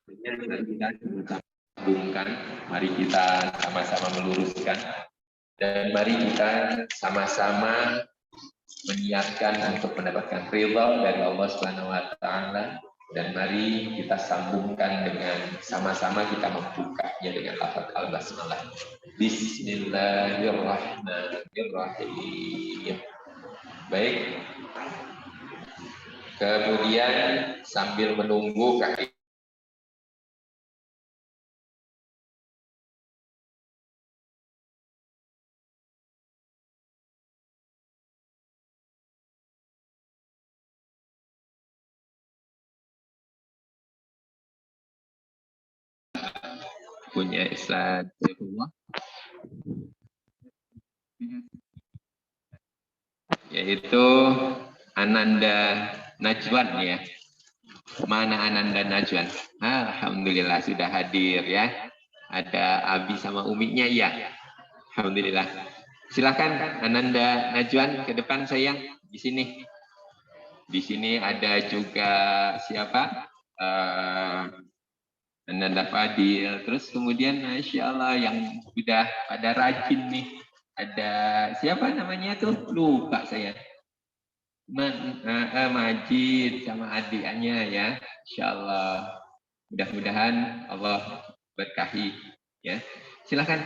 Mari kita sambungkan, mari kita sama-sama meluruskan, dan mari kita sama-sama menyiapkan untuk mendapatkan ridha dari Allah Subhanahu wa taala, dan mari kita sambungkan dengan sama-sama kita membukanya dengan lafaz al-basmalah. Bismillahirrahmanirrahim. Baik. Kemudian sambil menunggu kaki punya Ustaz Saifullah, yaitu Ananda Najwan ya. Mana Ananda Najwan? Alhamdulillah sudah hadir ya. Ada Abi sama Uminya ya. Alhamdulillah. Silakan Ananda Najwan ke depan sayang. Di sini. Di sini ada juga siapa? Ananda Fadil. Terus kemudian Masya Allah yang sudah pada rajin nih. Ada siapa namanya tuh? Lupa saya. Majid sama adiknya ya. Insya Allah. Mudah-mudahan Allah berkahi ya. Silakan.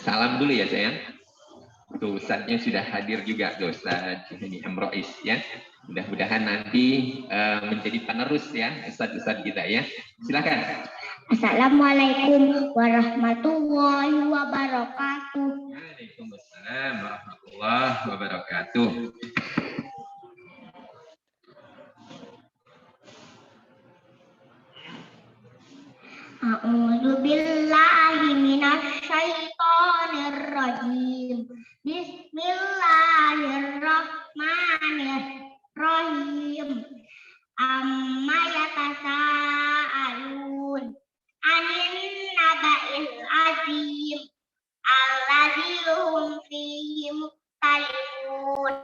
Salam dulu ya sayang. Tuh Ustadznya sudah hadir juga, tuh Ustadz ini Amrois ya. Mudah-mudahan nanti menjadi penerus ya Ustadz-Ustadz kita ya. Silakan. Assalamualaikum warahmatullahi wabarakatuh. Waalaikumsalam warahmatullahi wabarakatuh. A'udzu billahi minasy syaithanir rajim. Bismillahirrahmanirrahim. Amma yatasaalun 'anil naba'il 'azim alladzi hum fihi mukhtalifun.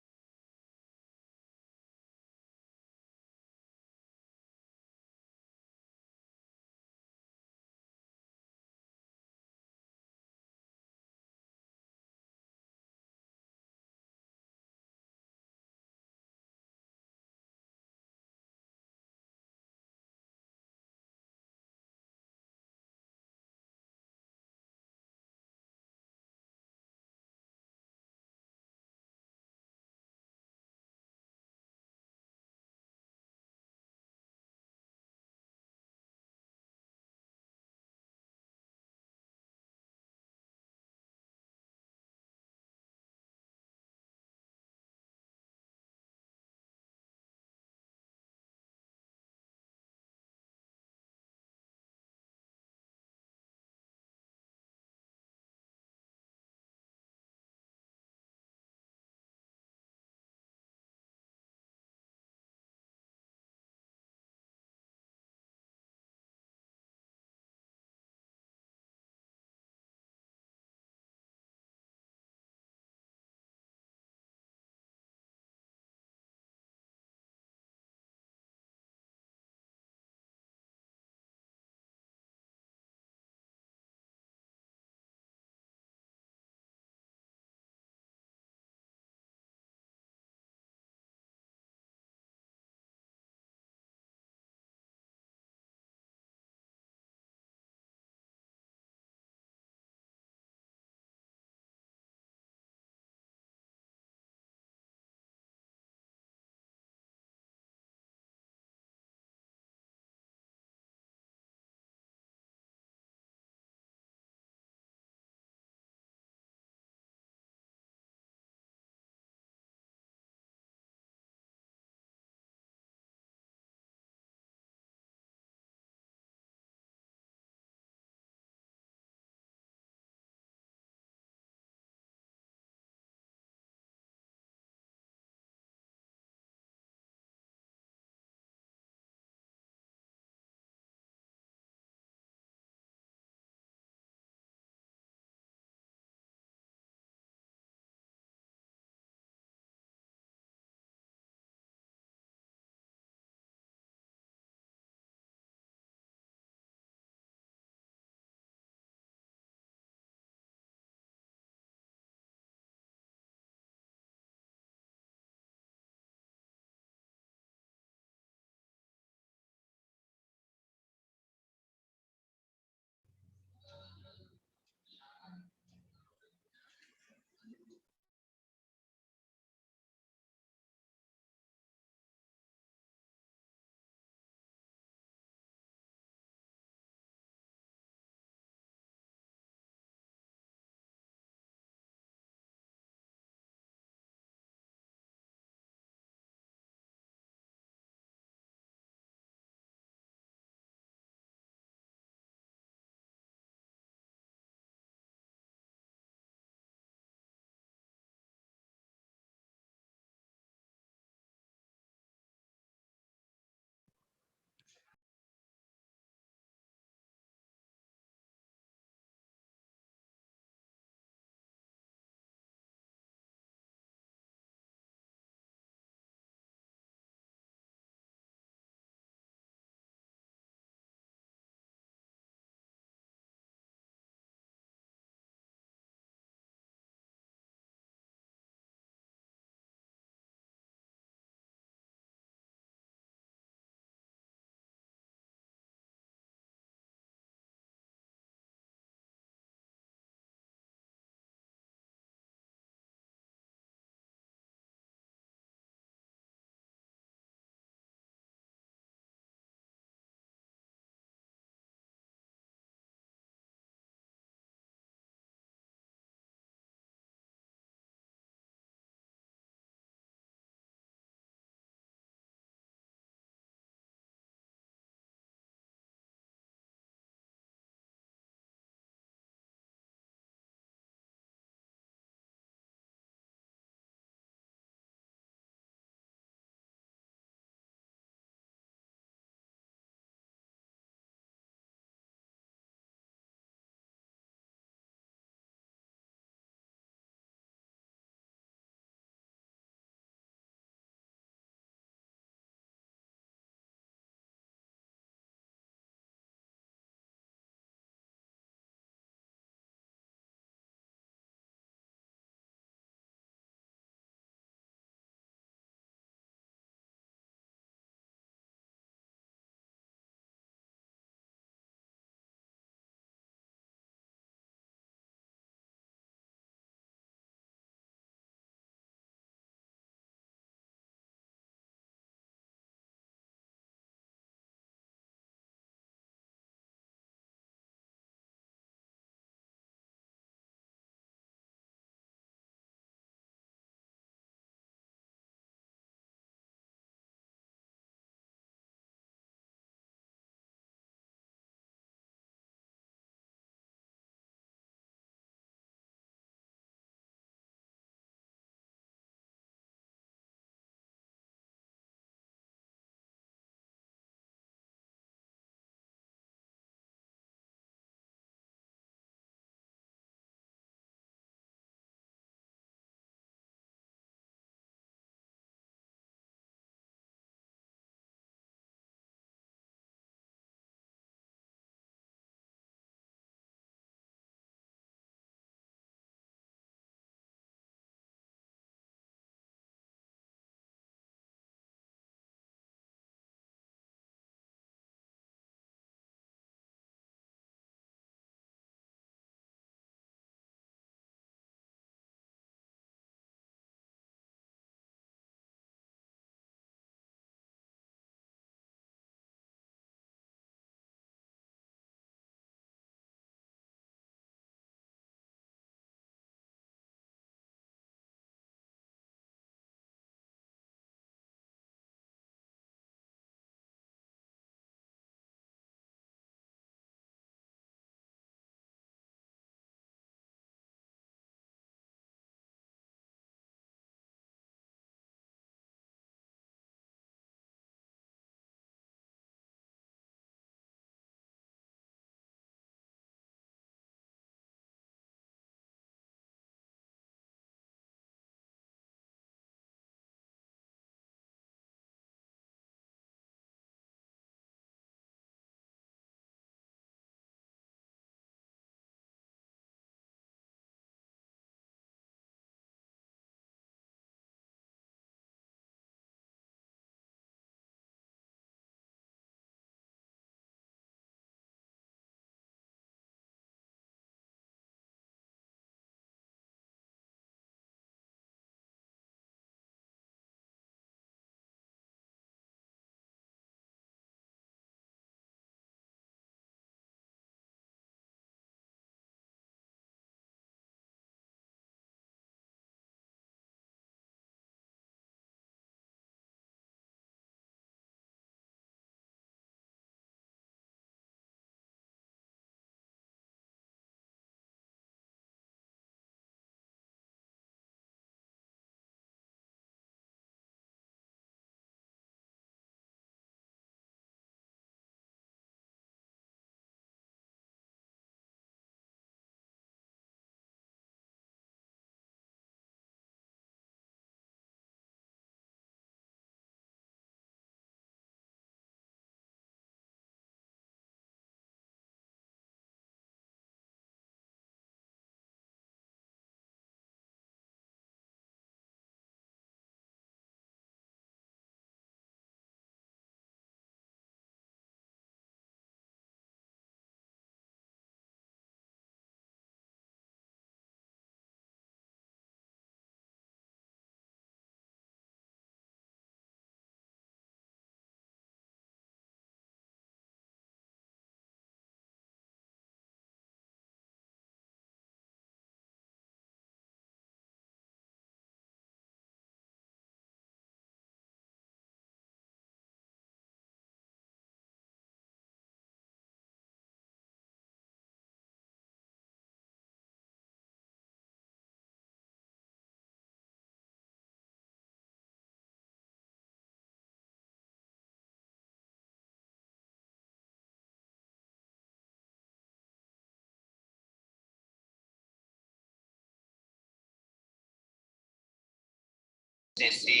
sesi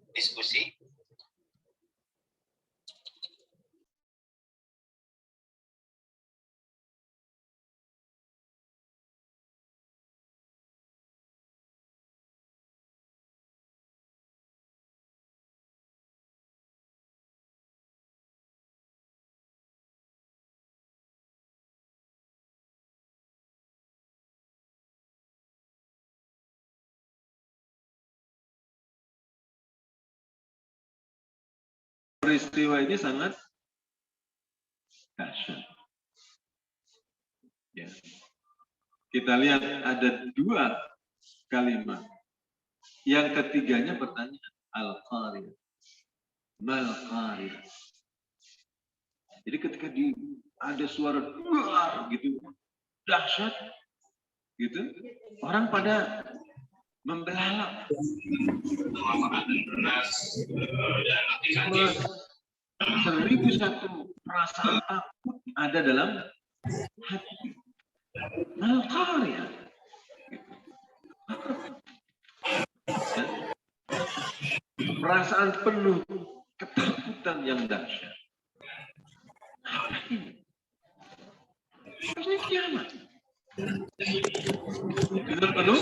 diskusi. Peristiwa ini sangat dahsyat. Ya. Kita lihat ada dua kalimat. Yang ketiganya pertanyaan al-qariyah. Mal-qariyah. Jadi ketika ada suara duar gitu, dahsyat gitu, orang pada membelalak. Seribu satu perasaan takut ada dalam hati. Al-qariyah. Perasaan penuh ketakutan yang dahsyat. Apa ini? Ini kiamat. Benar penuh?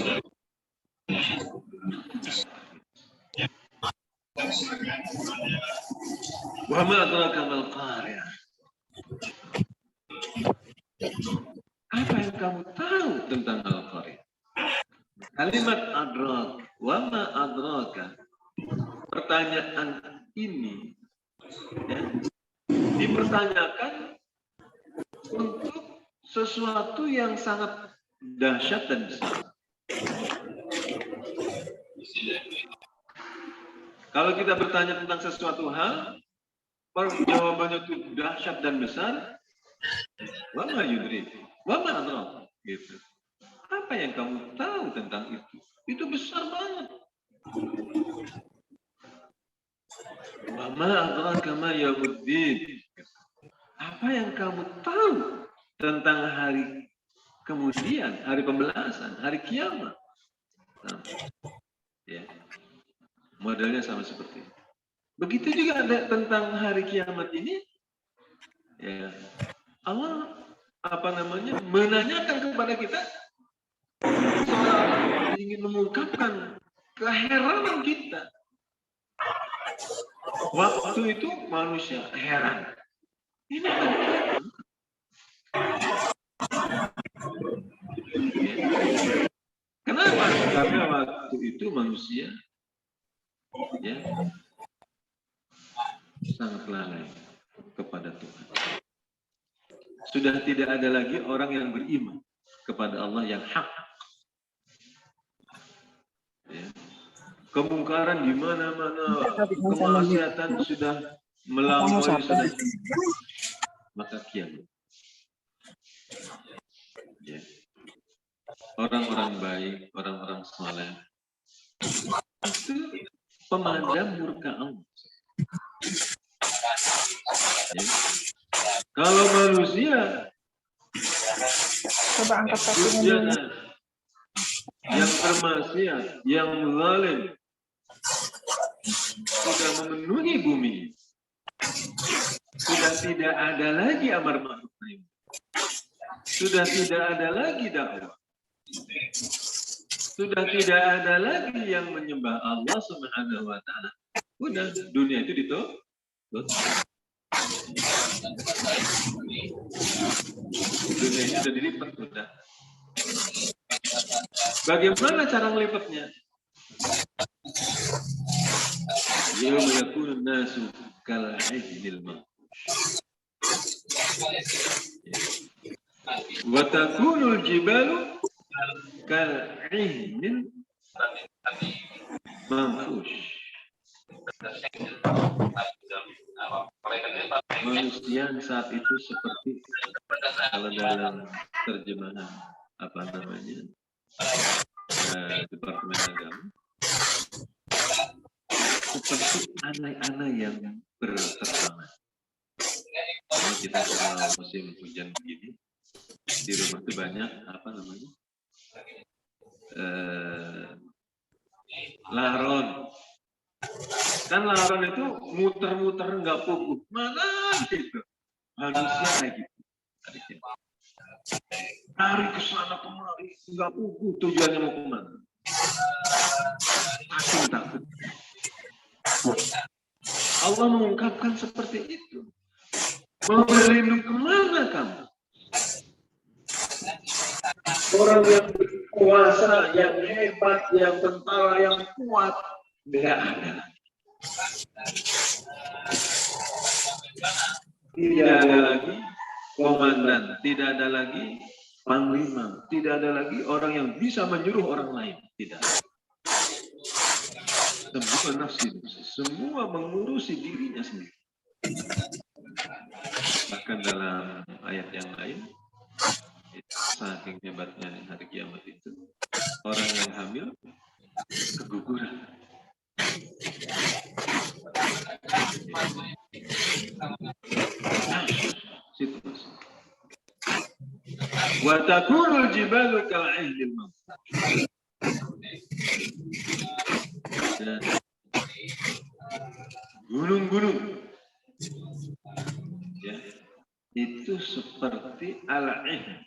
Wa ma adraka mal qariyah. Apa yang kamu tahu tentang al-qariyah? Kalimat adrak, wa ma adraka. Pertanyaan ini ya, dipertanyakan untuk sesuatu yang sangat dahsyat dan besar. Kalau kita bertanya tentang sesuatu hal, jawabannya itu dahsyat dan besar, wa ma yudrik, wa ma adrak, gitu. Apa yang kamu tahu tentang itu? Itu besar banget. Wa ma adraka ma yaumuddin. Apa yang kamu tahu tentang hari kemudian, hari pembalasan, hari kiamat? Nah, ya. Modelnya sama seperti itu. Begitu juga ada tentang hari kiamat ini. Ya. Allah menanyakan kepada kita seolah ingin mengungkapkan keheranan kita. Waktu itu manusia heran. Ini kan kenapa? Karena waktu itu manusia ya sangat lalai kepada Tuhan. Sudah tidak ada lagi orang yang beriman kepada Allah yang hak. Ya. Kemungkaran di mana-mana, kemaksiatan sudah melampaui sudah. Maka kiamat. Ya. Orang-orang baik, orang-orang saleh itu pemadam murka Allah. Ya. Kalau manusia coba angkat kakinya dulu. Yang bermaksiat, yang zalim sudah memenuhi bumi. Sudah tidak ada lagi amar ma'ruf nahi munkar. Sudah tidak ada lagi dakwah. Sudah tidak ada lagi yang menyembah Allah Subhanahu wa taala. Udah dunia itu ditutup. Dunia ini sudah dilipat sudah. Bagaimana cara melipatnya? Yauma yakunun nasu kal ajlil manfush. Wa takunul jibalu kal ihnin manfush. Manusia saat itu seperti kalau dalam terjemahan apa namanya Departemen Agama seperti anak-anak yang berterbangan. Kita kalau musim hujan begini di rumah itu banyak apa namanya laron Kan laron itu muter-muter nggak fokus. Mana gitu. Manusia kayak gitu. Lari ke sana kemari, nggak fokus tujuannya mau kemana. Pasti takut. Allah mengungkapkan seperti itu. Mau berlindung kemana kamu? Orang yang berkuasa, yang hebat, yang tentara, yang kuat, tidak ada. Tidak ada lagi komandan, tidak ada lagi panglima, tidak ada lagi orang yang bisa menyuruh orang lain. Tidak. Semua nafsi, semua mengurusi dirinya sendiri. Bahkan dalam ayat yang lain, saking hebatnya hari kiamat itu, orang yang hamil keguguran. Situ masuk. Wa takunul jibalu kal'ihlil manfur. Gunung-gunung ya, itu seperti al-ihn.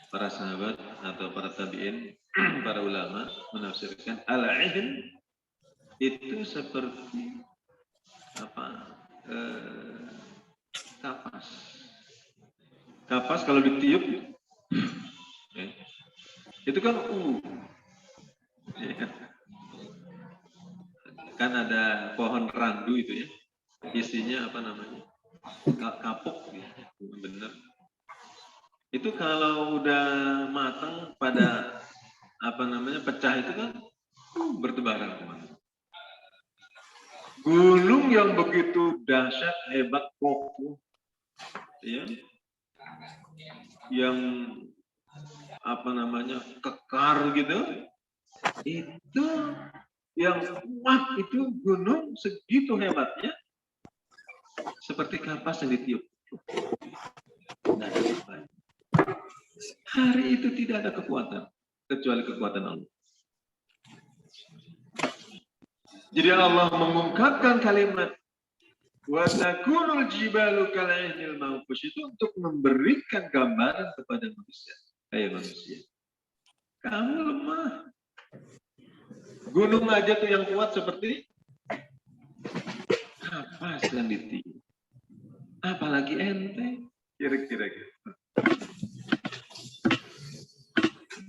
Para sahabat atau para tabi'in, para ulama menafsirkan al-ihn itu seperti apa? Kapas. Kapas kalau ditiup ya, itu kan ya. Kan ada pohon randu itu ya, isinya apa namanya, kapuk ya, bener. Itu kalau udah matang pada apa namanya pecah itu kan bertebaran kemana. Gunung yang begitu dahsyat, hebat, kokoh, ya, yang apa namanya kekar gitu, itu yang kuat itu gunung segitu hebatnya, seperti kapas yang ditiup. Nah, hari itu tidak ada kekuatan kecuali kekuatan Allah. Jadi Allah mengungkapkan kalimat wa takunul jibalu kal'ihnil manfush itu untuk memberikan gambaran kepada manusia. Hai manusia, kamu lemah. Gunung aja tuh yang kuat seperti kapas yang ditiup. Apalagi ente, kira-kira gitu.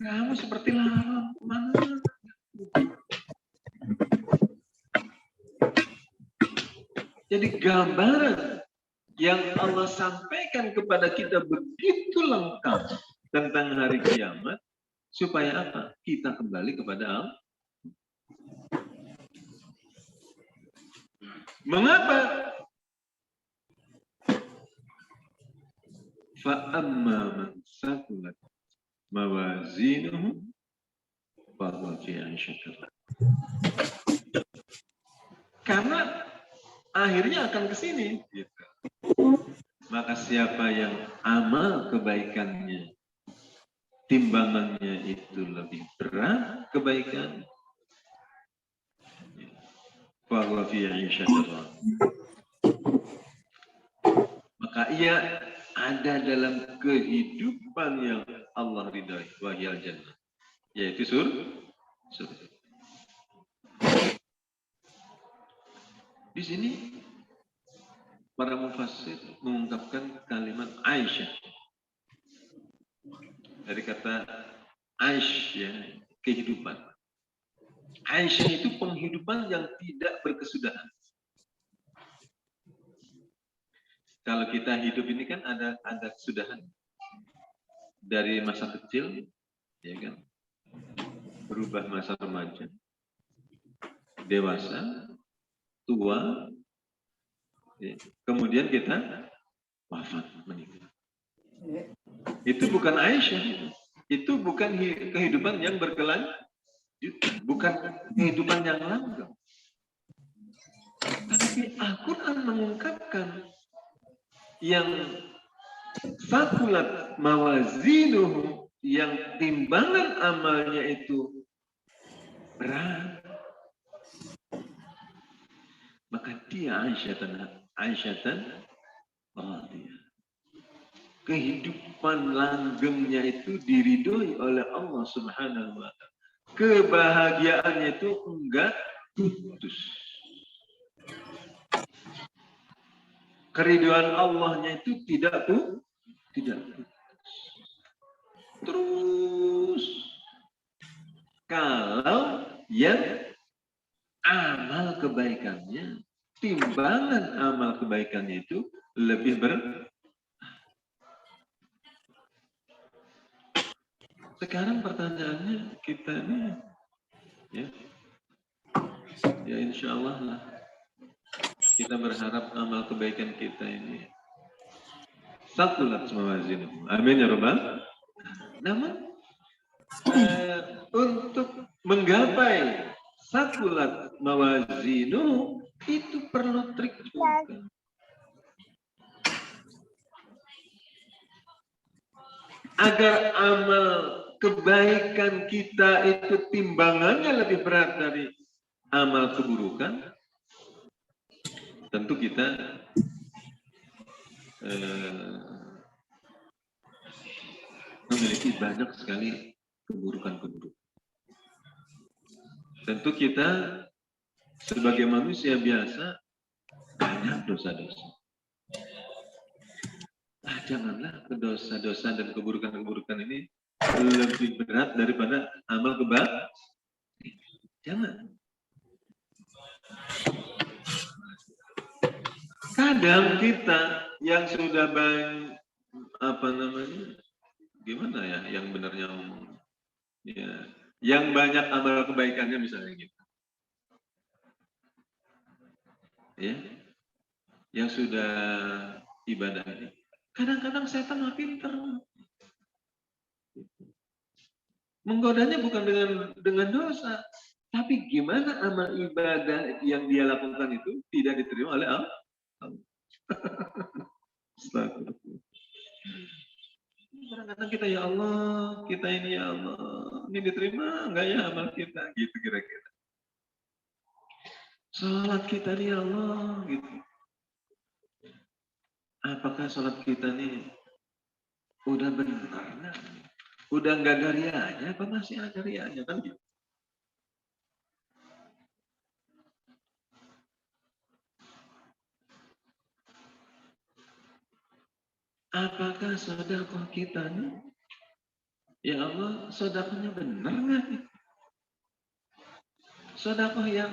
Kamu seperti larang, mana? Jadi gambaran yang Allah sampaikan kepada kita begitu lengkap tentang hari kiamat, supaya apa? Kita kembali kepada Allah. Mengapa? Fa'amma man saqulat mawazinuhu fahuwa fi 'ishatin radiyah. Karena akhirnya akan ke sini gitu. Maka siapa yang amal kebaikannya, timbangannya itu lebih berat kebaikan, fahuwa fi 'ishatin radiyah, maka ia ada dalam kehidupan yang Allah ridhai, wahiyal jannah, yaitu surga. Di sini para mufassir mengungkapkan kalimat Aisyah dari kata Aish ya, kehidupan. Aisyah itu penghidupan yang tidak berkesudahan. Kalau kita hidup ini kan ada kesudahan dari masa kecil, ya kan, berubah masa remaja, dewasa, tua, ya. Kemudian kita wafat, meninggal. Itu bukan Aisyah, itu bukan kehidupan yang berkelanjutan, bukan kehidupan yang langgeng. Tapi Al-Quran mengungkapkan yang sakulat mawazinuhu, yang timbangan amalnya itu berat. maka dia Aisyatan radhiyah. Kehidupan langgengnya itu diridhoi oleh Allah Subhanahu wa taala. Kebahagiaannya itu enggak putus. Keridhaan Allahnya itu tidak putus. Terus kalau yang amal kebaikannya, timbangan amal kebaikannya itu lebih Sekarang pertanyaannya kita ini, ya insya Allah lah, kita berharap amal kebaikan kita ini saqulat mawazinuhu. Amin ya rabbal. Namun untuk menggapai saqulat mawazinuhu itu perlu trik juga. Agar amal kebaikan kita itu timbangannya lebih berat dari amal keburukan, tentu kita memiliki banyak sekali keburukan-keburukan. Tentu kita sebagai manusia biasa banyak dosa-dosa. Janganlah dosa-dosa dan keburukan-keburukan ini lebih berat daripada amal kebaikan. Jangan. Kadang kita yang sudah banyak gimana ya yang benarnya ya, yang banyak amal kebaikannya misalnya gitu. Ya. Yang sudah ibadah ini. Kadang-kadang setan mah pinter. Menggodanya bukan dengan dosa, tapi gimana amal ibadah yang dia lakukan itu tidak diterima oleh Allah. Kadang-kadang kita ya Allah, kita ini ya Allah, ini diterima enggak ya amal kita, gitu kira-kira. Salat kita nih ya Allah, gitu. Apakah salat kita nih udah benar? Udah enggak ada rianya, apa masih ada rianya kan gitu? Apakah sedekah kita nih, ya Allah, sedekahnya benar nggak nih? Sedekah yang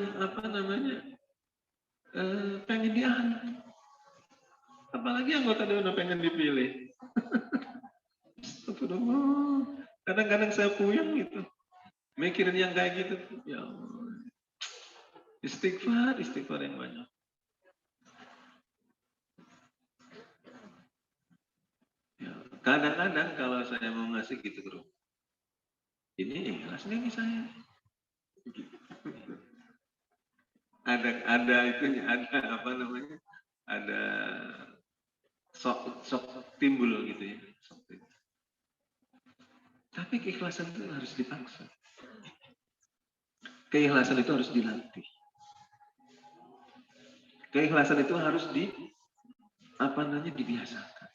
pengen diambil. Apalagi anggota dewan pengen dipilih. Astagfirullah. Kadang-kadang saya puyeng gitu. Mikirin yang kayak gitu. Ya Allah. Istighfar yang banyak. Ya, kadang-kadang kalau saya mau ngasih gitu terus. Ini ikhlas nih saya. Ada itunya, ada sok timbul gitu ya. Tapi keikhlasan itu harus dipaksa. Keikhlasan itu harus dilatih. Keikhlasan itu harus dibiasakan.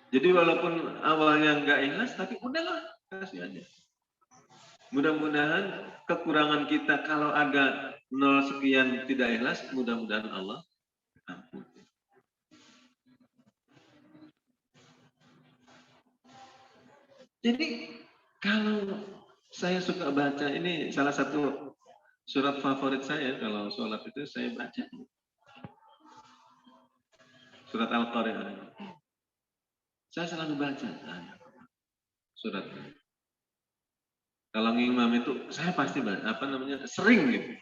Jadi walaupun awalnya nggak ikhlas, tapi udahlah, kasih aja. Mudah-mudahan kekurangan kita kalau ada 0 sekian tidak ikhlas, mudah-mudahan Allah ampuni. Jadi kalau saya suka baca, ini salah satu surat favorit saya kalau sholat itu saya baca. Surat Al-Qari'ah. Saya selalu baca surat ini. Kalau ngimam itu saya pasti baca, sering gitu.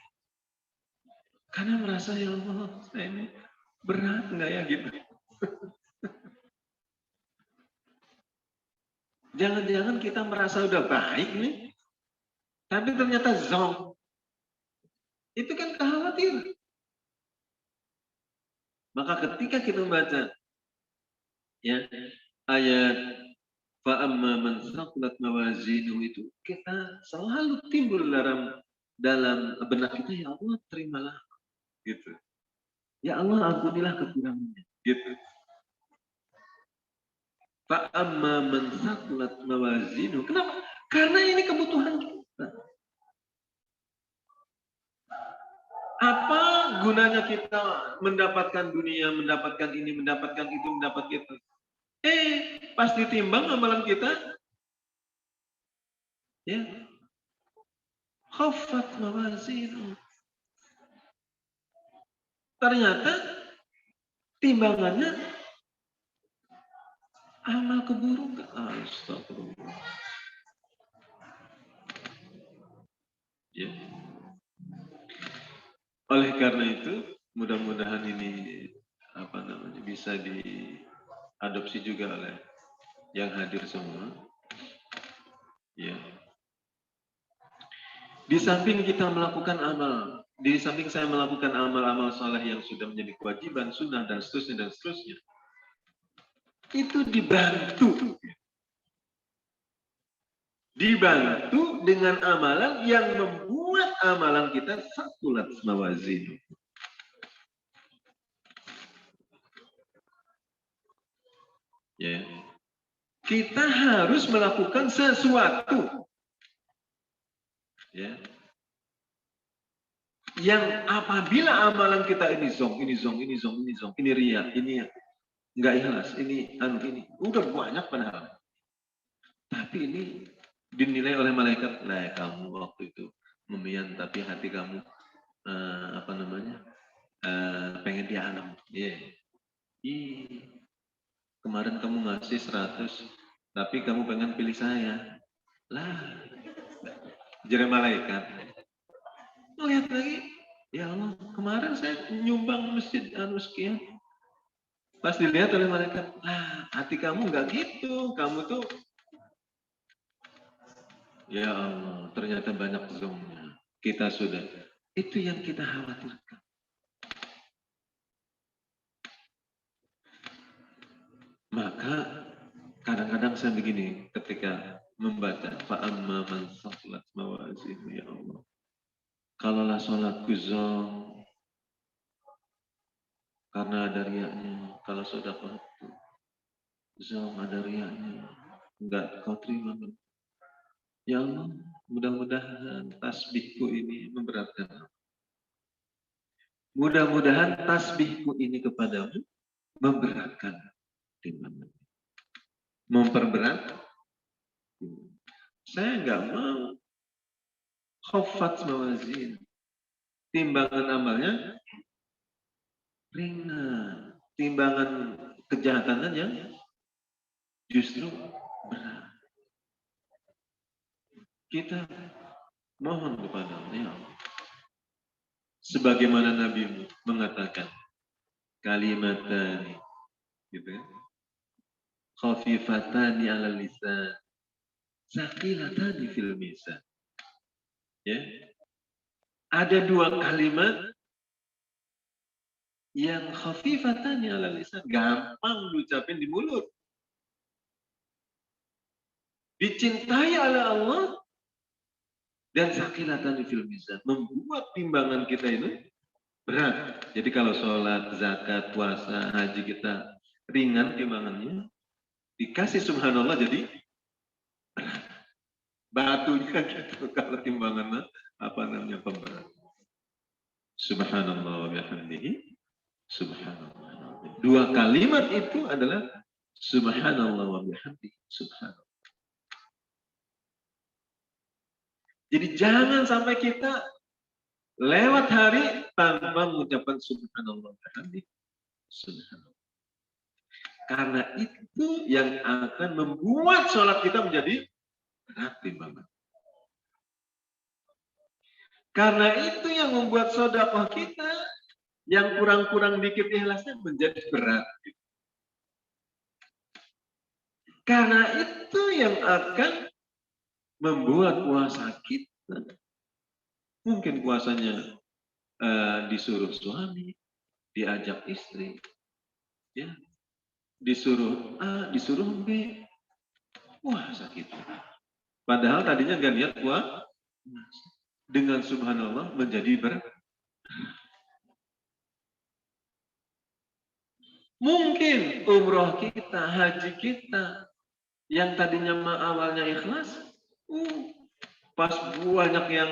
Karena merasa ya Allah, saya ini berat enggak ya gitu. Jangan-jangan kita merasa udah baik nih, tapi ternyata zonk. Itu kan kekhawatiran. Maka ketika kita membaca ya ayat fa'amma man thaqulat mawazinuhu itu, kita selalu timbul dalam benak kita, ya Allah terimalah gitu. Ya Allah, ampunilah kekurangannya. Gitu. Fa'amma man thaqulat mawazinu. Kenapa? Karena ini kebutuhan kita. Apa gunanya kita mendapatkan dunia, mendapatkan ini, mendapatkan itu, mendapatkan itu? Pas ditimbang amalan kita, ya, khaffat mawazinu. Ternyata timbangannya amal keburukan. Astagfirullah. Ya. Oleh karena itu, mudah-mudahan ini bisa diadopsi juga oleh yang hadir semua. Ya. Di samping kita melakukan amal, di samping saya melakukan amal-amal saleh yang sudah menjadi kewajiban, sunnah dan seterusnya, itu dibantu dengan amalan yang membuat amalan kita sakulat mawazin. Ya. Kita harus melakukan sesuatu, ya, yang apabila amalan kita ini zong, ini riya, ini enggak ikhlas, ini udah banyak padahal. Tapi ini dinilai oleh malaikat, nah kamu waktu itu memian tapi hati kamu pengen dialam. Kemarin kamu ngasih 100, tapi kamu pengen pilih saya. Lah, jadi malaikat. Lihat lagi, ya Allah, kemarin saya nyumbang masjid sekian. Pas dilihat oleh malaikat, lah hati kamu nggak gitu, kamu tuh, ya Allah, ternyata banyak zongnya. Kita sudah, itu yang kita khawatirkan. Maka kadang-kadang saya begini ketika membaca fa'amma man saqulat mawazinu, ya Allah. Kalaulah sholatku zong karena ada riaknya, kalau sedekah zong ada riaknya, enggak kau terima. Ya Allah, mudah-mudahan tasbihku ini memberatkan. Mudah-mudahan tasbihku ini kepadamu memberatkan timbangan. Memperberat. Saya enggak mau khaffat mawazin. Timbangan amalnya ringan. Timbangan kejahatan yang justru berat. Kita mohon kepada Allah. Sebagaimana Nabi mengatakan kalimatani, gitu kan? Khafifatani 'ala lisan, saqilatani fil mizan. Ya. Ada 2 kalimat yang khafifatani 'ala lisan, gampang diucapin di mulut. Dicintai oleh Allah dan saqilatani fil mizan, membuat timbangan kita ini berat. Jadi kalau sholat, zakat, puasa, haji kita ringan timbangannya, dikasih subhanallah jadi berat. Batunya gitu kalau timbangannya pemberat. Subhanallah wa bihamdihi, subhanallah. 2 kalimat itu adalah subhanallah wa bihamdihi, subhanallah. Jadi jangan sampai kita lewat hari tanpa mengucapkan subhanallah wa bihamdihi, subhanallah. Karena itu yang akan membuat sholat kita menjadi berat timbangan. Karena itu yang membuat sedekah kita yang kurang-kurang dikit ikhlasnya menjadi berat. Karena itu yang akan membuat puasa kita, mungkin puasanya disuruh suami, diajak istri, ya, disuruh A, disuruh B, wah sakit. Padahal tadinya nggak niat puasa, dengan subhanallah menjadi berat. Mungkin umroh kita, haji kita, yang tadinya awalnya ikhlas, pas banyak yang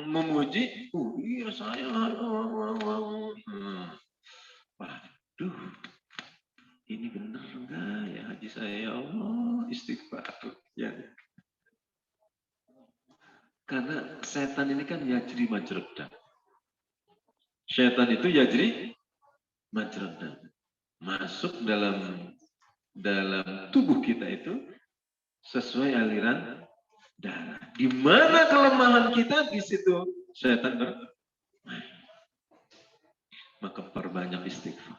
memuji, iya saya, waduh, ini benar enggak ya haji saya, ya Allah, istighfar. Ya. Karena setan ini kan yajri majrad. Setan itu yajri majrad. Masuk dalam tubuh kita itu sesuai aliran darah. Di mana kelemahan kita, di situ setan bermain. Maka perbanyak istighfar.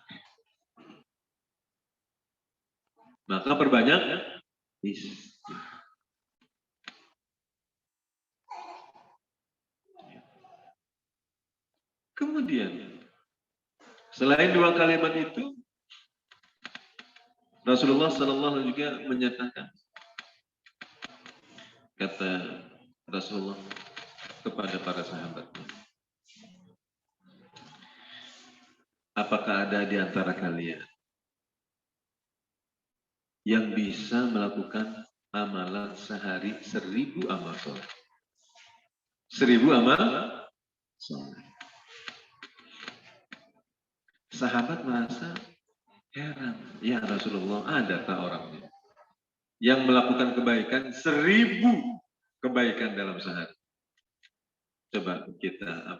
Kemudian, selain dua kalimat itu, Rasulullah SAW juga menyatakan, kata Rasulullah kepada para sahabatnya, apakah ada di antara kalian yang bisa melakukan amalan sehari 1000 amal soleh? 1000 amal soleh. Sahabat merasa heran, ya Rasulullah, ada tak orangnya yang melakukan kebaikan 1000 kebaikan dalam sehari? Coba kita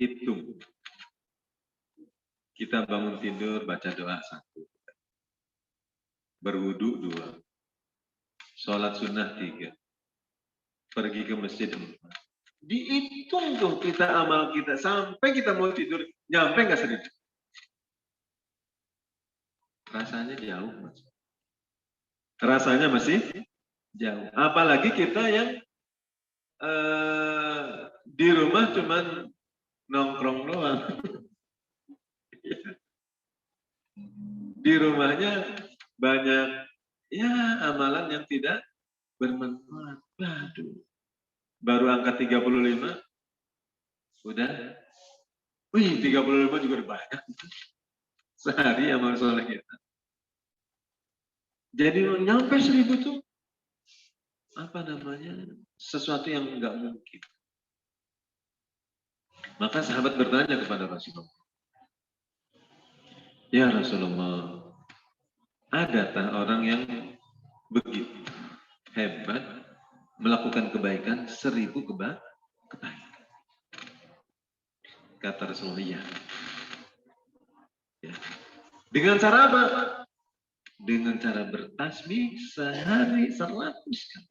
hitung. Kita bangun tidur baca doa 1, berwudu 2, sholat sunnah 3, pergi ke masjid 4. Dihitung tuh kita amal kita sampai kita mau tidur, nyampe nggak 1000? Rasanya jauh, Mas. Rasanya masih jauh. Apalagi kita yang di rumah cuman nongkrong doang. Di rumahnya banyak ya amalan yang tidak bermanfaat. Waduh. Baru angka 35 udah. 35 juga udah banyak. Sehari amal soleh kita. Jadi nyampe 1000 tuh sesuatu yang enggak mungkin. Maka sahabat bertanya kepada Rasulullah, ya Rasulullah, adakah orang yang begitu hebat melakukan kebaikan 1000 kebaikan? Kata Rasulullah, ya. Dengan cara apa? Dengan cara bertasbih sehari 100 kali.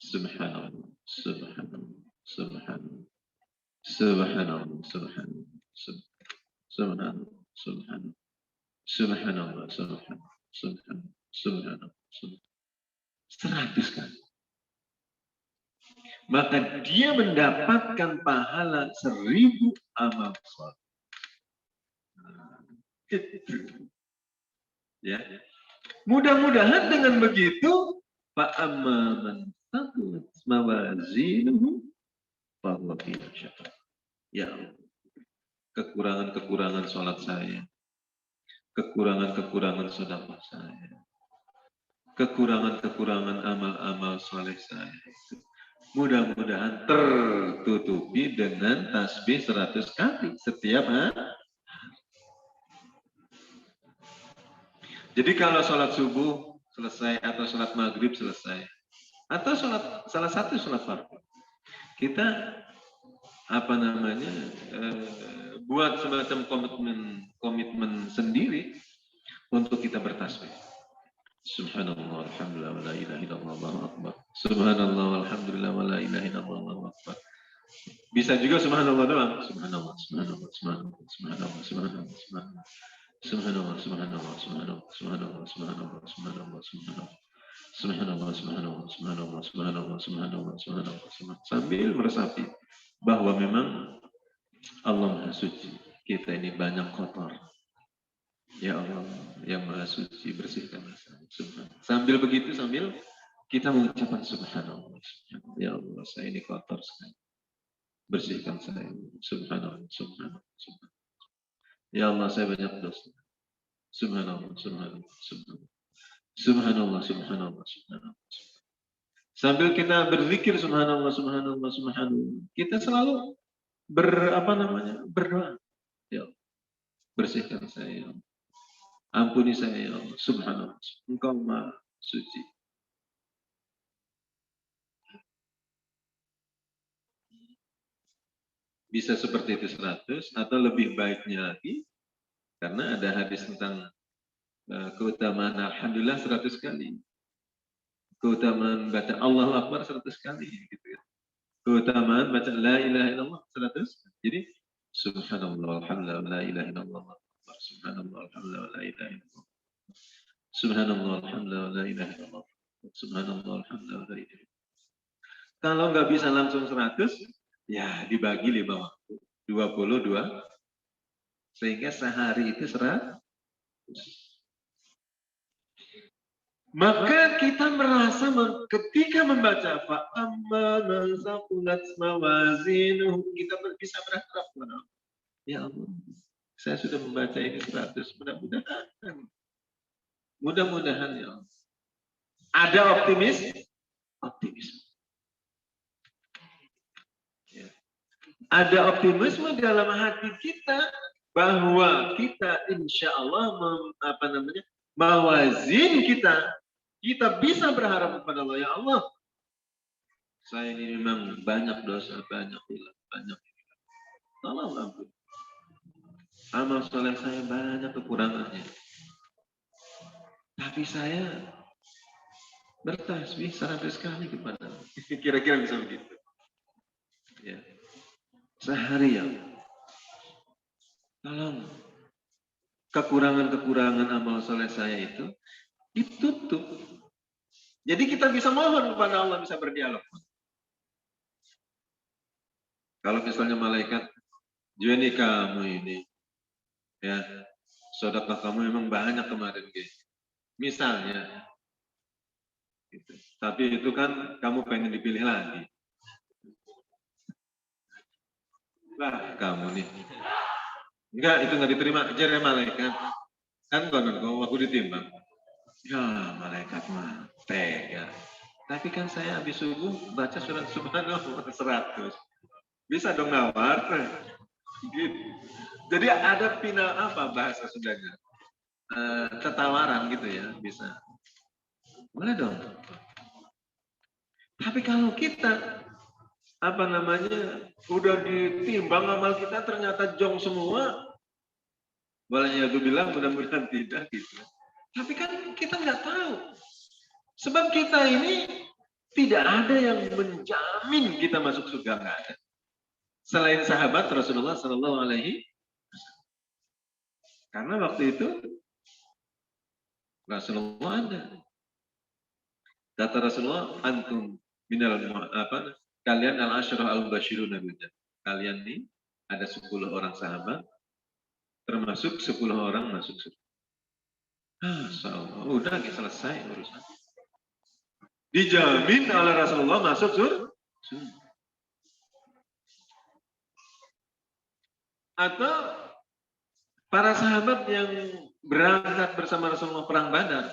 Subhanallah, subhanallah, subhanallah, subhanallah, subhanallah, subhanallah, subhanallah, subhanallah, subhanallah, subhanallah, 100 kali. Maka dia mendapatkan pahala 1000 amal soleh. Ya. Mudah-mudahan dengan begitu, fa'amma man thaqulat mawazinuhu fahuwa fi syaqah. Ya Allah, kekurangan-kekurangan sholat saya, kekurangan-kekurangan sedekah saya, kekurangan-kekurangan amal-amal soleh saya, mudah-mudahan tertutupi dengan tasbih 100 kali setiap hari. Jadi kalau sholat subuh selesai atau sholat maghrib selesai atau salah satu sholat fardu, kita buat semacam komitmen sendiri untuk kita bertasbih. Subhanallah, alhamdulillah, wa la ilaha illallah, Allahu akbar. Subhanallah, alhamdulillah, wa la ilaha illallah, Allahu akbar. Bisa juga subhanallah doang. Subhanallah, subhanallah, subhanallah, subhanallah, subhanallah, subhanallah. Subhanallah, subhanallah, subhanallah, subhanallah, subhanallah, subhanallah, subhanallah. Subhanallah, subhanallah, subhanallah, subhanallah, subhanallah, subhanallah, sambil meresapi bahwa memang Allah Maha Suci. Kita ini banyak kotor. Ya Allah, yang Maha Suci, bersihkan saya. Sambil begitu, sambil kita mengucapkan subhanallah. Ya Allah, saya ini kotor sekali. bersihkan saya. Subhanallah, subhanallah, subhanallah. Ya Allah, saya banyak dosa. Subhanallah, subhanallah, subhanallah. Subhanallah, subhanallah, subhanallah. Sambil kita berzikir subhanallah, subhanallah, subhanallah, kita selalu berdoa. Ya Allah, bersihkan saya, ya Allah. Ampuni saya, ya Allah. Subhanallah, Engkau Maha Suci. Bisa seperti itu 100 atau lebih baiknya lagi, karena ada hadis tentang keutamaan alhamdulillah 100 kali. Keutamaan baca Allahu Akbar 100 kali gitu ya. Keutamaan baca la ilaha illallah 100. Jadi subhanallah alhamdulillah la ilaha illallah. Subhanallah alhamdulillah la ilaha illallah. Subhanallah alhamdulillah la ilaha illallah. Subhanallah alhamdulillah la ilaha illallah. Kalau nggak bisa langsung 100, ya dibagi 5 waktu. 22 sehingga sehari itu 100. Maka kita merasa ketika membaca fa'amma man saqulat mawazinuhu, kita bisa berharap kepada Allah. Ya Allah, saya sudah membaca ini 100, mudah-mudahan ya Allah. Ada optimis? Optimisme. Ya. Ada optimisme dalam hati kita bahwa kita insya Allah mawazin kita bisa berharap kepada Allah. Ya Allah, saya ini memang banyak dosa, banyak hilang, banyak. Tolong ampun. Amal soleh saya banyak kekurangannya. Tapi saya bertasbih 100 kali kepada Allah. Kira-kira bisa begitu. Ya. Sehari ya. Tolong. Kekurangan-kekurangan amal soleh saya itu ditutup. Jadi kita bisa mohon kepada Allah, bisa berdialog. Kalau misalnya malaikat, Jueni kamu ini, ya, sedekah kamu memang banyak kemarin, guys. Misalnya, gitu. Tapi itu kan kamu pengen dipilih lagi. Lah, kamu nih. Enggak, itu nggak diterima. Kejar ya malaikat. Kan konon kamu aku ditimbang. Ya, malaikat mah tega. Tapi kan saya habis subuh baca surat Subhanallah 100. Bisa dong nawar. Gitu. Jadi ada bahasa Sundanya? Ketawaran gitu ya, bisa. Boleh dong. Tapi kalau kita udah ditimbang amal kita ternyata jong semua, bolehnya aku bilang mudah-mudahan tidak gitu. Tapi kan kita nggak tahu. Sebab kita ini tidak ada yang menjamin kita masuk surga, nggak ada. Selain sahabat Rasulullah Sallallahu Alaihi Wasallam. Karena waktu itu Rasulullah ada. Kata Rasulullah, antum minal kalian al-asyrah al-basyirun nabiyyah. Kalian ini ada 10 orang sahabat, termasuk 10 orang masuk surga. Allah, udah selesai urusan. Dijamin oleh Rasulullah masuk surga. Atau para sahabat yang berangkat bersama Rasulullah perang Badar,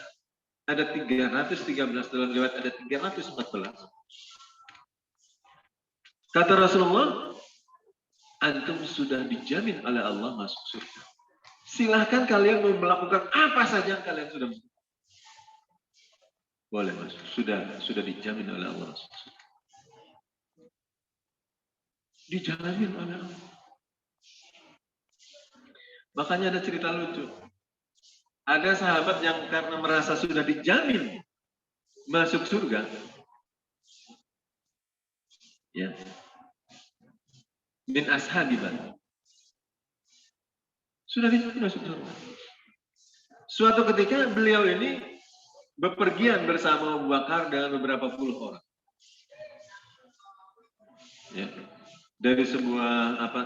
ada 313 dalam riwayat ada 314. Kata Rasulullah, antum sudah dijamin oleh Allah masuk surga. Silahkan kalian mau melakukan apa saja yang kalian sudah mau. Boleh masuk. Sudah dijamin oleh Allah. Dijamin oleh Allah. Makanya ada cerita lucu. Ada sahabat yang karena merasa sudah dijamin masuk surga. Ya. Min ashabiban. Sudah masuk surga. Suatu ketika beliau ini bepergian bersama Abu Bakar dengan beberapa puluh orang. Ya. Dari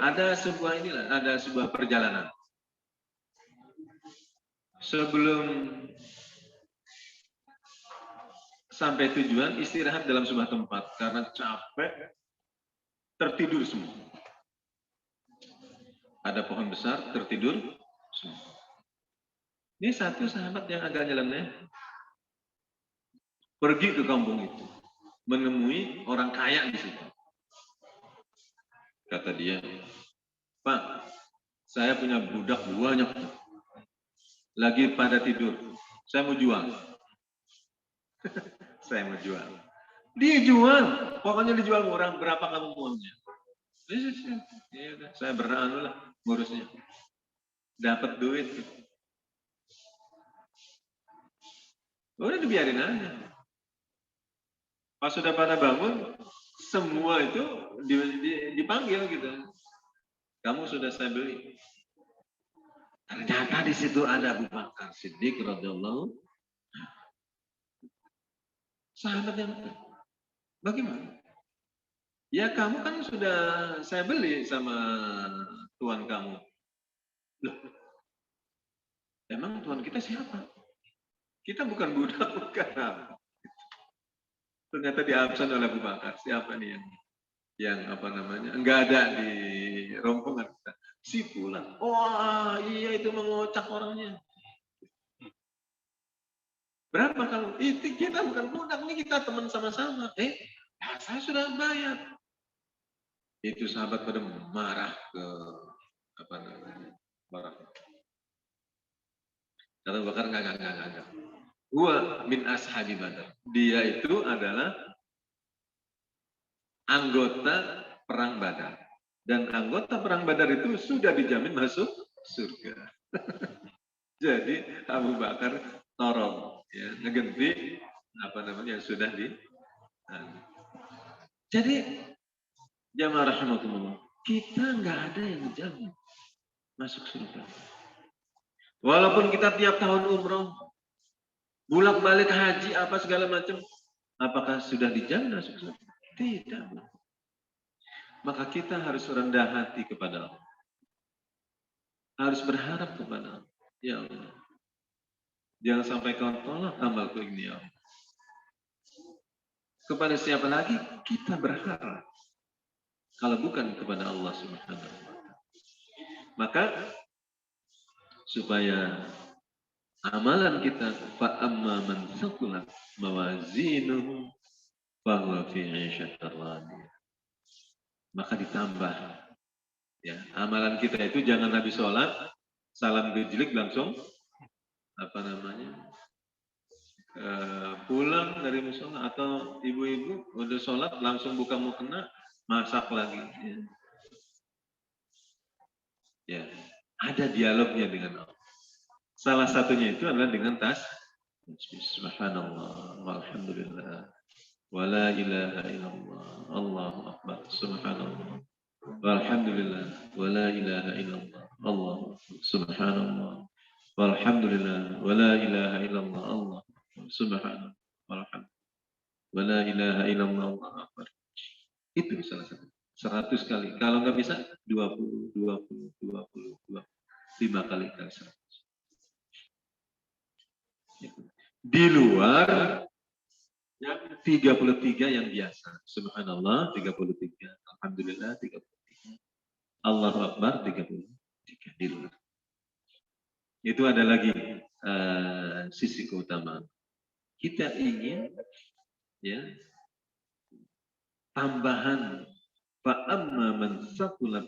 ada sebuah perjalanan. Sebelum sampai tujuan istirahat dalam sebuah tempat karena capek tertidur semua. Ada pohon besar, tertidur semua. Ini satu sahabat yang agak nyeleneh pergi ke kampung itu, menemui orang kaya di situ. Kata dia, Pak, saya punya budak banyak, lagi pada tidur. Saya mau jual. Saya mau jual. Dia jual, pokoknya dijual murah. Berapa kamu maunya? Ya udah, saya beranu lah ngurusnya. Dapat duit. Udah dibiarin aja. Pas sudah pada bangun, semua itu dipanggil gitu. Kamu sudah saya beli. Ternyata di situ ada Abu Bakar Siddiq radhiyallahu. Sahabat yang bagaimana? Ya kamu kan sudah saya beli sama tuan kamu. Loh, emang tuan kita siapa? Kita bukan budak, bukan. Ternyata diabsen oleh Abu Bakar. Siapa nih yang apa namanya? Enggak ada di rombongan kita. Si pulang. Wah, iya itu mengocak orangnya. Berapa kalau itu kita bukan budak nih, kita teman sama-sama. Saya sudah bayar. Itu sahabat pada marah ke apa namanya? Marah. Kata Abu Bakar enggak. Gua min ashabi Badar. Dia itu adalah anggota perang Badar. Dan anggota perang Badar itu sudah dijamin masuk surga. Jadi Abu Bakar torong, ya, ngegenti apa namanya yang sudah di. Jadi jamaah rahimakumullah, kita nggak ada yang dijamin masuk surga. Walaupun kita tiap tahun umroh, bolak-balik haji apa segala macam, apakah sudah dijamin masuk surga? Tidak. Maka kita harus rendah hati kepada Allah. Harus berharap kepada Allah. Ya Allah. Jangan sampai kau tolak amalku ini ya Allah. Kepada siapa lagi kita berharap? Kalau bukan kepada Allah Subhanahu wa Ta'ala. Maka supaya amalan kita fa amma man thaqulat mawazinuhu fa huwa fi 'ishatir radiyah. Maka ditambah ya, amalan kita itu jangan habis sholat salam gejlik langsung apa namanya pulang dari musola, atau ibu-ibu udah sholat langsung buka mukena masak lagi ya. Ada dialognya dengan Allah. Salah satunya itu adalah dengan subhanallah walhamdulillah wala ilaha illallah Allahu akbar subhanallah walhamdulillah wala ilaha illallah Allahu akbar subhanallah walhamdulillah wala ilaha illallah Allah subhanallah walhamdulillah wala ilaha illallah Allahu akbar. Itu salah satu 100 kali. Kalau nggak bisa 20 5 kali 100. Di luar yang 33 yang biasa. Subhanallah 33, alhamdulillah 33, Allahu akbar 33 di luar. Itu ada lagi sisi keutamaan. Kita ingin ya tambahan fa amma man thaqulat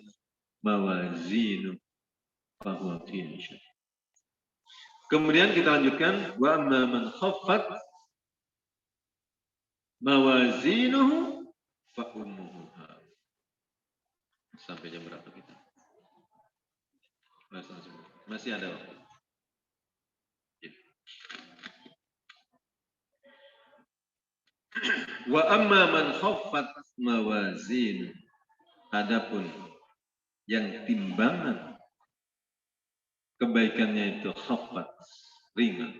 mawazinu fa huwa fi 'ishatin. Kemudian kita lanjutkan wa amma man khaffat mawazinuhu fa ummuhu. Sampai jam berapa kita? Masih ada waktu. Wa amma man khaffat mawazin. Adapun yang timbangan kebaikannya itu khaffat, ringan.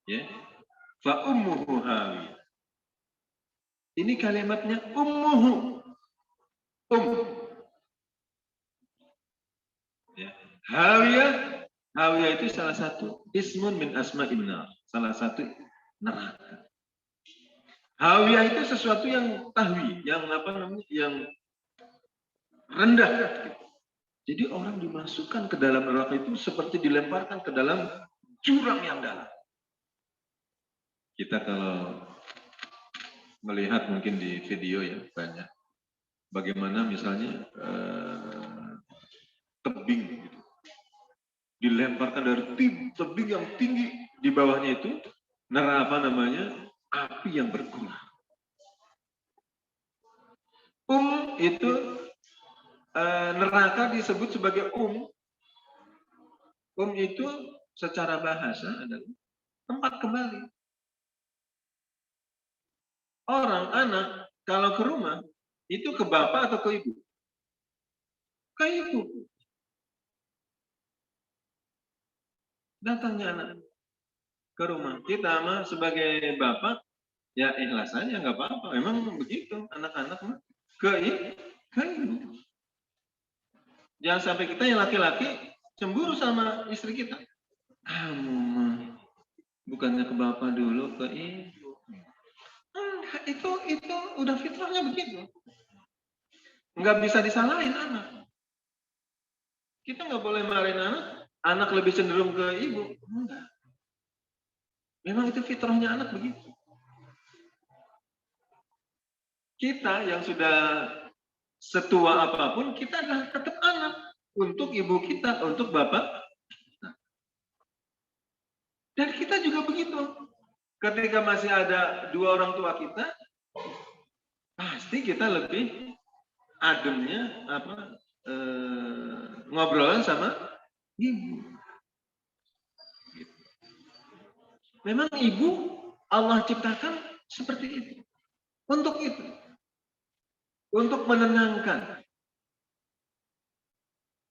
Ya. Fa ummuhu hawi. Ini kalimatnya ummuhu. Ya. Hawiyah itu salah satu ismun min asma'in nar, salah satu neraka. Hawiyah itu sesuatu yang tahwi, yang apa namanya, yang rendah. Jadi orang dimasukkan ke dalam neraka itu seperti dilemparkan ke dalam jurang yang dalam. Kita kalau melihat mungkin di video ya banyak, bagaimana misalnya tebing gitu, dilemparkan dari tebing yang tinggi, di bawahnya itu neraka namanya api yang berguna. Itu neraka disebut sebagai itu secara bahasa adalah tempat kembali. Orang anak kalau ke rumah itu ke bapak atau ke ibu? Ke ibu. Datangnya anak ke rumah, kita mah sebagai bapak ya ikhlas saja, nggak apa-apa. Memang begitu anak-anak mah ke ibu. Jangan sampai kita yang laki-laki cemburu sama istri kita. Kamu mah bukannya ke bapak dulu, ke ibu. Itu udah fitrahnya begitu. Nggak bisa disalahin anak. Kita nggak boleh marahin anak lebih cenderung ke ibu. Enggak. Memang itu fitrahnya anak begitu. Kita yang sudah setua apapun, kita adalah tetap anak. Untuk ibu kita, untuk bapak. Dan kita juga begitu. Ketika masih ada dua orang tua kita, pasti kita lebih ademnya ngobrolan sama ibu. Memang ibu Allah ciptakan seperti itu. Untuk itu. Untuk menenangkan.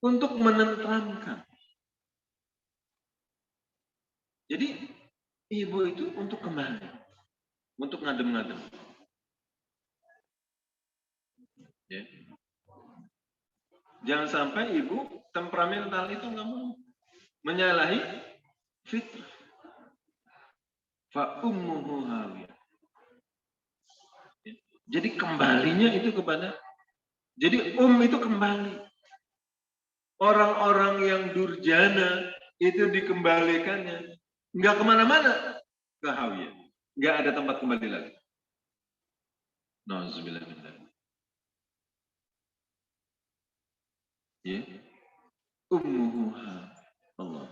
Untuk menenteramkan. Jadi ibu itu untuk kembali. Untuk ngadem-ngadem. Ya. Jangan sampai ibu temperamental itu nggak mau menyalahi fitrah. Fa ummuhu hawiyah. Jadi kembalinya itu kepada, jadi itu kembali. Orang-orang yang durjana itu dikembalikannya, nggak kemana-mana, ke hawiyah. Nggak ada tempat kembali lagi. Nauzubillah min dzalik. Ya. Ummuhu Allah.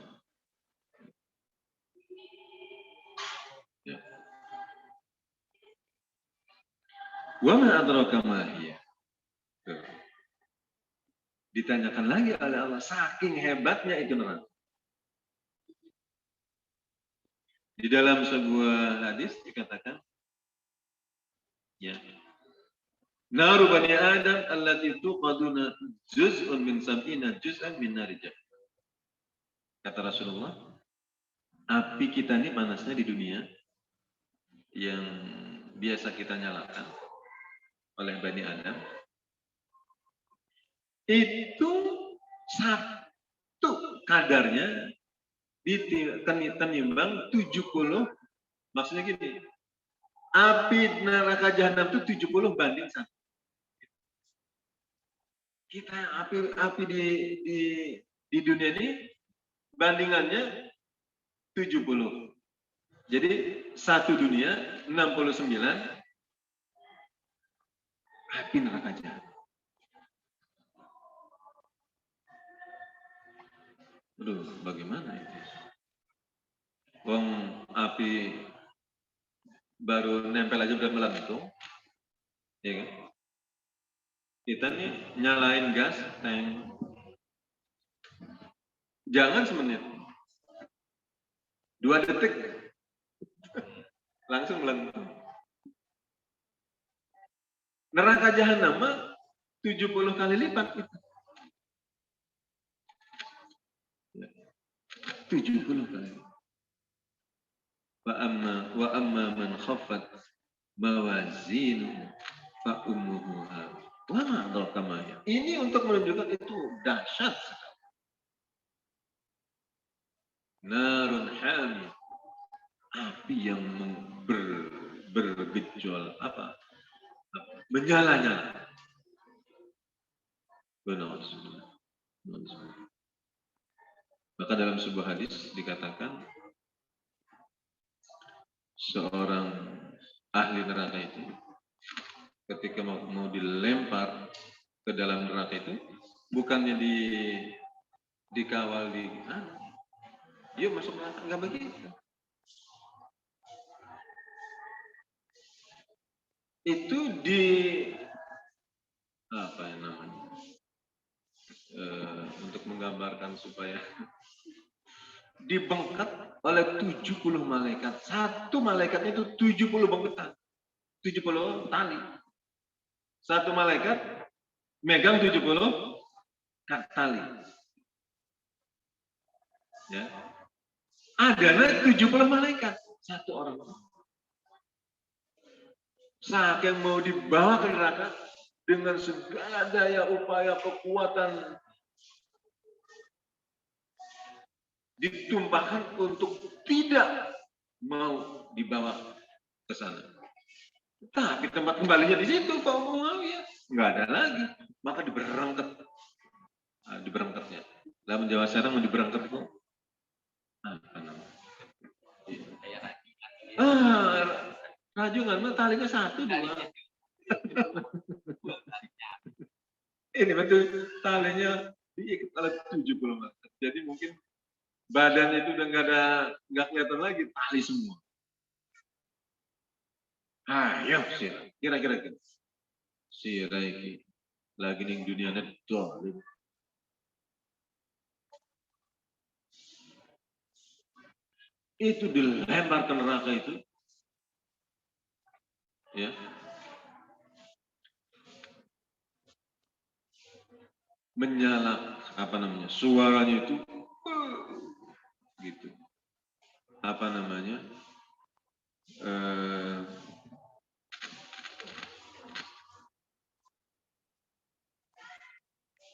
Ya. Wa ma adraka ma hiya. Ditanyakan lagi oleh Allah, saking hebatnya itu neraka. Di dalam sebuah hadis dikatakan, ya, naru bani Adam allati tuqaduna juz'un min sab'ina juz'an min nari jahannam. Kata Rasulullah, api kita ini panasnya di dunia yang biasa kita nyalakan oleh bani Adam itu satu kadarnya ditimbang 70, maksudnya gini, api neraka jahanam itu 70 banding 1. Kita api di dunia ini bandingannya 70. Jadi satu dunia 69 api neraka jahanam. Aduh, bagaimana itu? Wong api baru nempel aja udah melentung, ya kan? Kita nih nyalain gas, tank. Jangan semenit, 2 detik langsung melentung. Neraka jahanam mah 70 kali lipat itu. 70 kali. Wa amma man khaffat mawazinu fa ummuhu hawiyah. Wa ma adraka ma hiya. Ini untuk menunjukkan itu dahsyat sekali. Narun hamiyah. Api yang bergejol menyala-nyala. Benar. Maka dalam sebuah hadis dikatakan seorang ahli neraka itu ketika mau dilempar ke dalam neraka itu bukannya dikawal yuk masuk neraka, enggak begitu. Itu apa yang namanya? Untuk menggambarkan supaya dibengkat oleh 70 malaikat. Satu malaikatnya itu 70 bengketan. 70 tali. Satu malaikat megang 70 tali. Ya. Ada 70 malaikat. Satu orang. Saking mau dibawa ke neraka dengan segala daya upaya kekuatan ditumpahkan untuk tidak mau dibawa ke sana. Tapi tempat kembalinya di situ, Pak Muawiyah. Enggak ada lagi. Maka diberangkatnya. Dalam Jawa sekarang mau diberangkat itu apa namanya? Rajungan mah talinya 1, 2. Ini betul talinya diikat oleh 70 malaikat. Jadi mungkin badannya itu udah nggak kelihatan lagi, tali semua. Ayo sih, kira-kira gitu. Si Raiki lagi ning dunia dolim. Itu dilempar ke neraka itu, ya. Menyala apa namanya? Suaranya itu gitu. Apa namanya?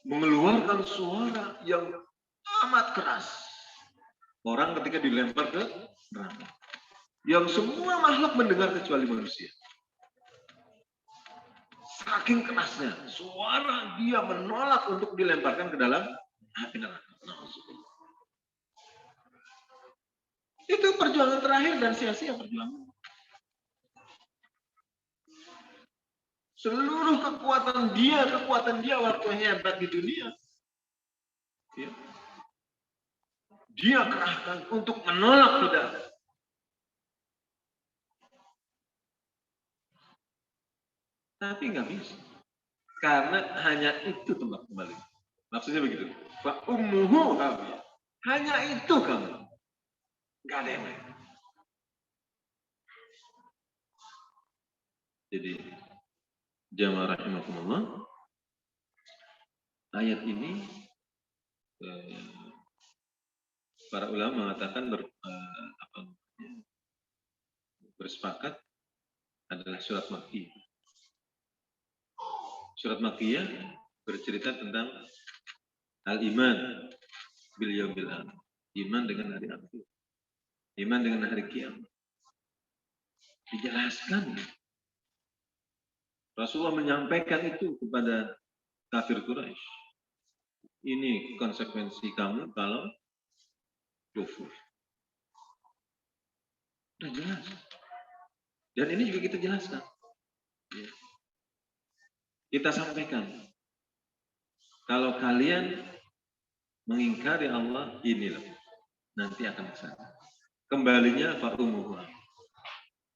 Mengeluarkan suara yang amat keras. Orang ketika dilempar ke neraka. Yang semua makhluk mendengar kecuali manusia. Saking kerasnya, suara dia menolak untuk dilemparkan ke dalam api neraka. Itu perjuangan terakhir dan sia-sia perjuangan. Seluruh kekuatan dia waktu hebat di dunia. Ya. Dia kerahkan untuk menolak tidak. Tapi nggak bisa. Karena hanya itu tempat kembali. Maksudnya begitu. Fa ummuhu hawiyah. Hanya itu kamu. Nggak ada yang lain. Jadi, jamaah rahimakumullah, ayat ini para ulama mengatakan bersepakat adalah surat Makkiyah. Surat Makkiyah bercerita tentang al-iman bil yaumil akhir, iman dengan hari akhir, iman dengan hari kiamat. Dijelaskan. Rasulullah menyampaikan itu kepada kafir Quraisy. Ini konsekuensi kamu kalau kufur. Sudah jelas. Dan ini juga kita jelaskan. Kita sampaikan. Kalau kalian mengingkari Allah, inilah. Nanti akan kesana. Kembalinya fa'umuhu.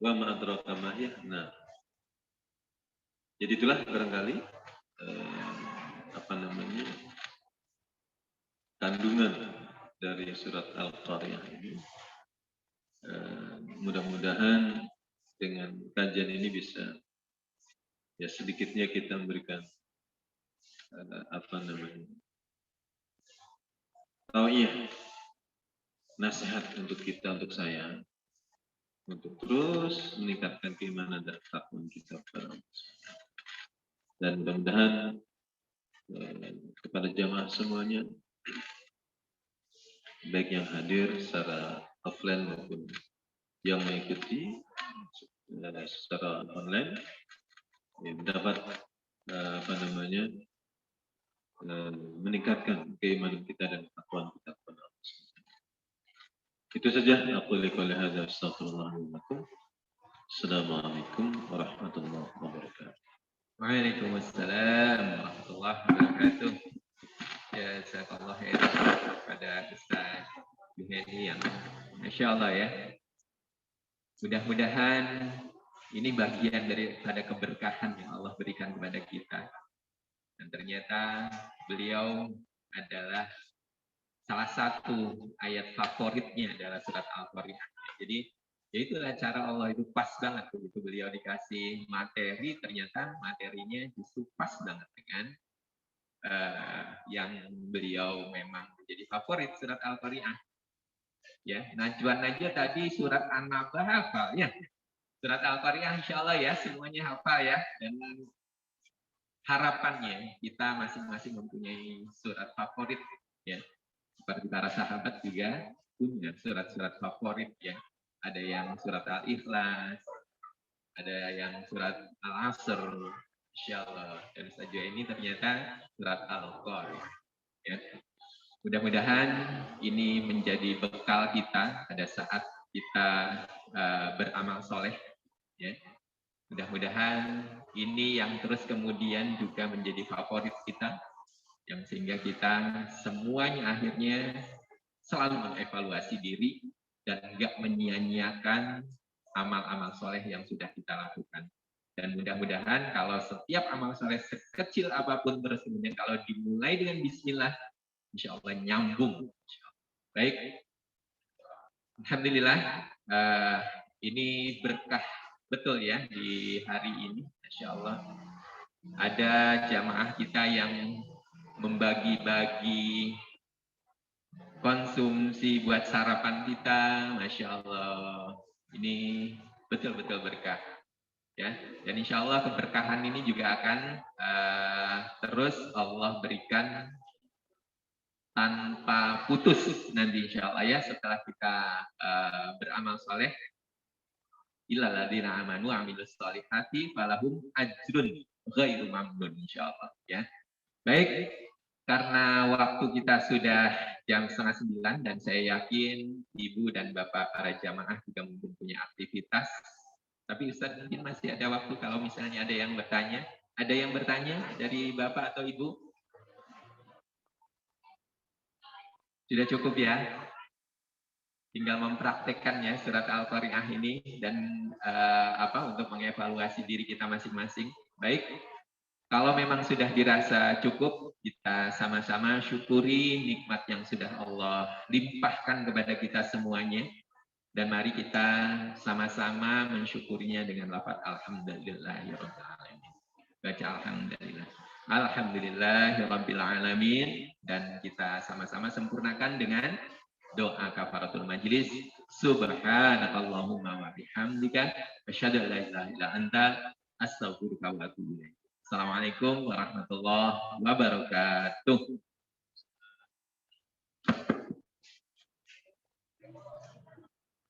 Wa ma'adraka mahiyah. Nah. Jadi itulah barangkali kandungan dari surat Al-Qariyah ini. Mudah-mudahan dengan kajian ini bisa ya sedikitnya kita memberikan tausiah, nasihat untuk kita, untuk saya, untuk terus meningkatkan keimanan dan ketakwaan kita kepada Allah. Dan mudah-mudahan kepada jamaah semuanya, baik yang hadir secara offline maupun yang mengikuti secara online dapat meningkatkan keimanan kita dan ketakwaan kita kepada Allah. Itu saja. Aku lihat hadza astaghfirullah wa lakum. Assalamualaikum warahmatullahi wabarakatuh. Waalaikumsalam warahmatullahi wabarakatuh. Jazakallah khairan kepada Ustaz Juheni yang Masya Allah ya. Mudah-mudahan ini bagian daripada keberkahan yang Allah berikan kepada kita. Dan ternyata beliau adalah salah satu ayat favoritnya adalah surat Al-Qari'ah. Jadi ya itulah cara Allah itu pas banget begitu beliau dikasih materi, ternyata materinya justru pas banget dengan yang beliau memang menjadi favorit surat Al-Qari'ah. Ya, Najwan aja tadi surat An-Naba hafal ya. Surat Al-Qari'ah insya Allah ya semuanya hafal ya. Dan harapannya kita masing-masing mempunyai surat favorit ya. Seperti para sahabat juga punya surat-surat favorit ya. Ada yang surat Al-Ikhlas, ada yang surat Al-Asr, insya Allah. Dan saja ini ternyata surat Al-Qari'ah. Ya. Mudah-mudahan ini menjadi bekal kita pada saat kita beramal soleh. Ya. Mudah-mudahan ini yang terus kemudian juga menjadi favorit kita, yang sehingga kita semuanya akhirnya selalu mengevaluasi diri dan enggak menyia-nyiakan amal-amal soleh yang sudah kita lakukan. Dan mudah-mudahan kalau setiap amal soleh sekecil apapun terus kemudian kalau dimulai dengan bismillah, insya Allah nyambung. Baik, alhamdulillah ini berkah betul ya di hari ini, insya Allah ada jamaah kita yang membagi-bagi konsumsi buat sarapan kita, masya Allah ini betul-betul berkah ya. Dan insya Allah keberkahan ini juga akan terus Allah berikan tanpa putus nanti insya Allah ya setelah kita beramal soleh. Illal ladzina amanu wa amilus sholihati falahum ajrun ghairu mamnun insya Allah ya. Baik, karena waktu kita sudah jam 8:30 dan saya yakin Ibu dan Bapak para jamaah juga mungkin punya aktivitas. Tapi Ustaz mungkin masih ada waktu kalau misalnya ada yang bertanya. Ada yang bertanya dari Bapak atau Ibu? Sudah cukup ya? Tinggal mempraktekkan ya surat Al-Qari'ah ini dan untuk mengevaluasi diri kita masing-masing. Baik, kalau memang sudah dirasa cukup, kita sama-sama syukuri nikmat yang sudah Allah limpahkan kepada kita semuanya. Dan mari kita sama-sama mensyukurinya dengan lafaz alhamdulillahirabbil alamin. Baca alhamdulillah. Alhamdulillahirabbil alamin dan kita sama-sama sempurnakan dengan doa kafaratul majlis. Subhanakallahumma wa bihamdika asyhadu an la ilaha illa anta astaghfiruka wa atubu ilaik. Assalamualaikum warahmatullahi wabarakatuh.